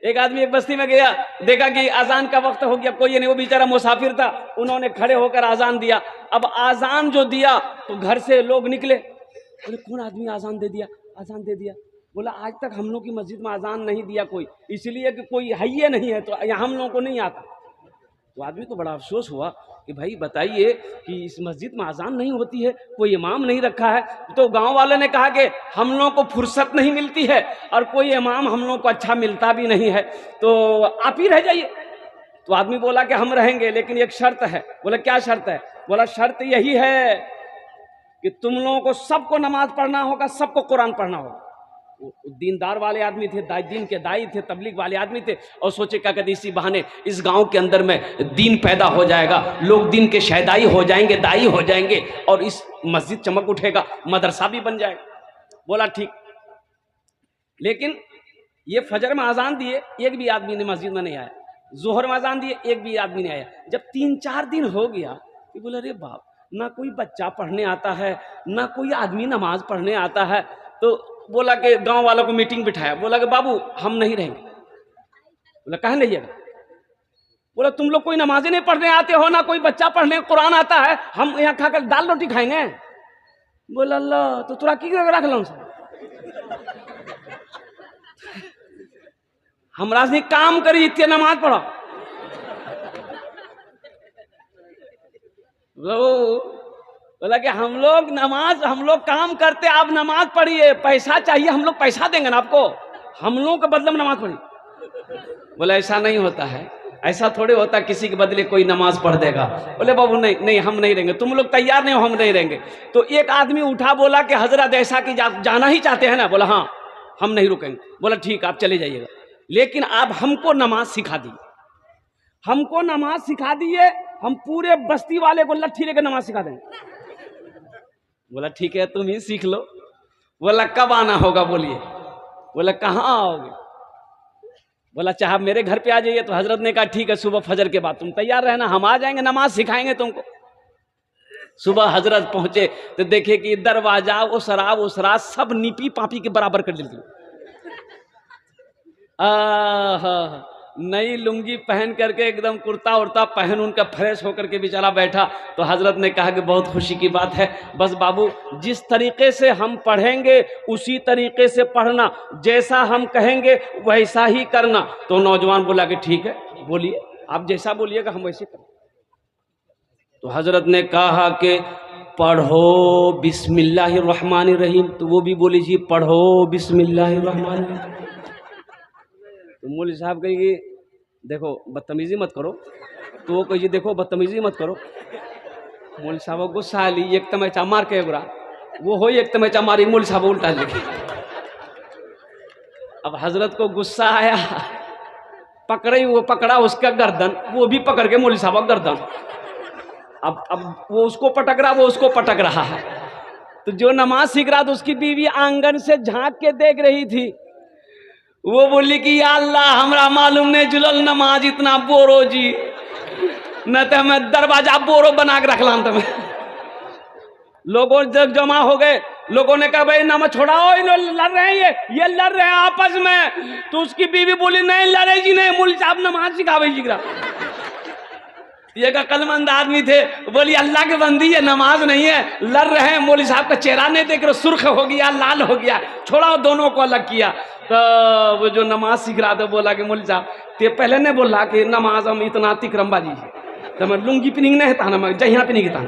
ایک آدمی ایک بستی میں گیا, دیکھا کہ اذان کا وقت ہو گیا, کوئی نہیں, وہ بیچارہ مسافر تھا, انہوں نے کھڑے ہو کر اذان دیا. اب اذان جو دیا تو گھر سے لوگ نکلے, بولے کون آدمی اذان دے دیا, اذان دے دیا. بولا آج تک ہم لوگ کی مسجد میں اذان نہیں دیا کوئی, اس لیے کہ کوئی حیّ نہیں ہے تو ہم لوگوں کو نہیں آتا. تو آدمی کو بڑا افسوس ہوا کہ بھائی بتائیے کہ اس مسجد میں اذان نہیں ہوتی ہے, کوئی امام نہیں رکھا ہے. تو گاؤں والے نے کہا کہ ہم لوگوں کو فرصت نہیں ملتی ہے اور کوئی امام ہم لوگوں کو اچھا ملتا بھی نہیں ہے, تو آپ ہی رہ جائیے. تو آدمی بولا کہ ہم رہیں گے لیکن ایک شرط ہے. بولا کیا شرط ہے؟ بولا شرط یہی ہے کہ تم لوگوں کو سب کو نماز پڑھنا ہوگا, سب کو قرآن پڑھنا ہوگا. دیندار والے آدمی تھے, دین کے دائی تھے, تبلیغ والے آدمی تھے, اور سوچے کیا کہتے اسی بہانے اس گاؤں کے اندر میں دین پیدا ہو جائے گا, لوگ دین کے شہدائی ہو جائیں گے, دائی ہو جائیں گے, اور اس مسجد چمک اٹھے گا, مدرسہ بھی بن جائے گا. بولا ٹھیک. لیکن یہ فجر میں اذان دیے, ایک بھی آدمی نے مسجد میں نہیں آیا. ظہر میں اذان دیے, ایک بھی آدمی نہیں آیا. جب 3-4 دن ہو گیا کہ بولا ارے باپ, نہ کوئی بچہ پڑھنے آتا ہے, نہ کوئی آدمی نماز پڑھنے آتا ہے. تو بولا کہ گاؤں والوں کو میٹنگ بٹھایا, بولا کہ بابو ہم نہیں رہیں گے. بولا کہاں نہیں ہے؟ بولا تم لوگ کوئی نمازیں نہیں پڑھنے آتے ہو, نہ کوئی بچہ پڑھنے قرآن آتا ہے, ہم یہاں کھا کر دال روٹی کھائیں گے. بولا اللہ تو ترا کی رکھ لوں سر, ہمرا سے کام کری اتنے نماز پڑھا. بولا کہ ہم لوگ کام کرتے, آپ نماز پڑھیے, پیسہ چاہیے, ہم لوگ پیسہ دیں گے نا آپ کو, ہم لوگوں کے بدلے میں نماز پڑھیے. بولا ایسا نہیں ہوتا ہے, ایسا تھوڑے ہوتا کسی کے بدلے کوئی نماز پڑھ دے گا. بولے بابو نہیں ہم نہیں رہیں گے, تم لوگ تیار نہیں ہو, ہم نہیں رہیں گے. تو ایک آدمی اٹھا, بولا کہ حضرت ایسا کہ جانا ہی چاہتے ہیں نا. بولا ہاں ہم نہیں رکیں گے. بولا ٹھیک آپ چلے جائیے گا, لیکن آپ ہم کو نماز سکھا دیے, ہم کو نماز سکھا دیے, ہم پورے بستی والے کو لٹھی لے کے نماز سکھا دیں گے. بولا ٹھیک ہے تم ہی سیکھ لو. بولا کب آنا ہوگا بولیے. بولا کہاں آؤ گے؟ بولا چاہے میرے گھر پہ آ جائیے. تو حضرت نے کہا ٹھیک ہے, صبح فجر کے بعد تم تیار رہنا, ہم آ جائیں گے, نماز سکھائیں گے تم کو. صبح حضرت پہنچے تو دیکھے کہ دروازہ اسرا سب نیپی پاپی کے برابر کر دیتی. نئی لنگی پہن کر کے ایک دم کرتا ارتا پہن ان کا فریش ہو کر کے بیچارہ بیٹھا. تو حضرت نے کہا کہ بہت خوشی کی بات ہے, بس بابو جس طریقے سے ہم پڑھیں گے اسی طریقے سے پڑھنا, جیسا ہم کہیں گے ویسا ہی کرنا. تو نوجوان بولا کہ ٹھیک ہے بولیے, آپ جیسا بولیے گا ہم ویسے کریں. تو حضرت نے کہا کہ پڑھو بسم اللہ الرحمن الرحیم. تو وہ بھی بولی جی پڑھو بسم اللہ الرحمن الرحیم. تو مولوی صاحب کہیں گے دیکھو بدتمیزی مت کرو. تو وہ کہے جی دیکھو بدتمیزی مت کرو. مولوی صاحب غصہ آ لی, ایک تمیچا مار کے برا وہ ہوئی, ایک تمیچا ماری, مولوی صاحب الٹا لگے. اب حضرت کو غصہ آیا, پکڑے, وہ پکڑا اس کا گردن, وہ بھی پکڑ کے مولوی صاحب کا گردن. اب وہ اس کو پٹک رہا, وہ اس کو پٹک رہا ہے. تو جو نماز سیکھ رہا تھا اس کی بیوی آنگن سے جھانک کے دیکھ رہی تھی. وہ بولی کہ یا اللہ ہمرا معلوم نہیں جلل نماز اتنا بورو جی, نہ تو ہمیں دروازہ بورو بنا کے رکھ لام. تمہیں لوگوں جب جمع ہو گئے, لوگوں نے کہا بھائی نماز چھوڑاؤ, لڑ رہے ہیں یہ لڑ رہے ہیں آپس میں. تو اس کی بیوی بولی نہیں لڑے جی نہیں, مولوی صاحب نماز سکھاوے جی. یہ ایک عقل مند آدمی تھے, بولی اللہ کے بندی یہ نماز نہیں ہے, لڑ رہے ہیں. مولوی صاحب کا چہرہ نہیں دیکھ رہے, سرخ ہو گیا, لال ہو گیا, چھوڑاؤ دونوں کو الگ کیا. تو وہ جو نماز سیکھ رہا تھا بولا کہ مولوی صاحب تے پہلے نے بولا کہ نماز ہم اتنا تکرم بازی ہے, تو میں لنگی پننگ نہیں تھا نا, میں جہاں پہ نہیں تھا.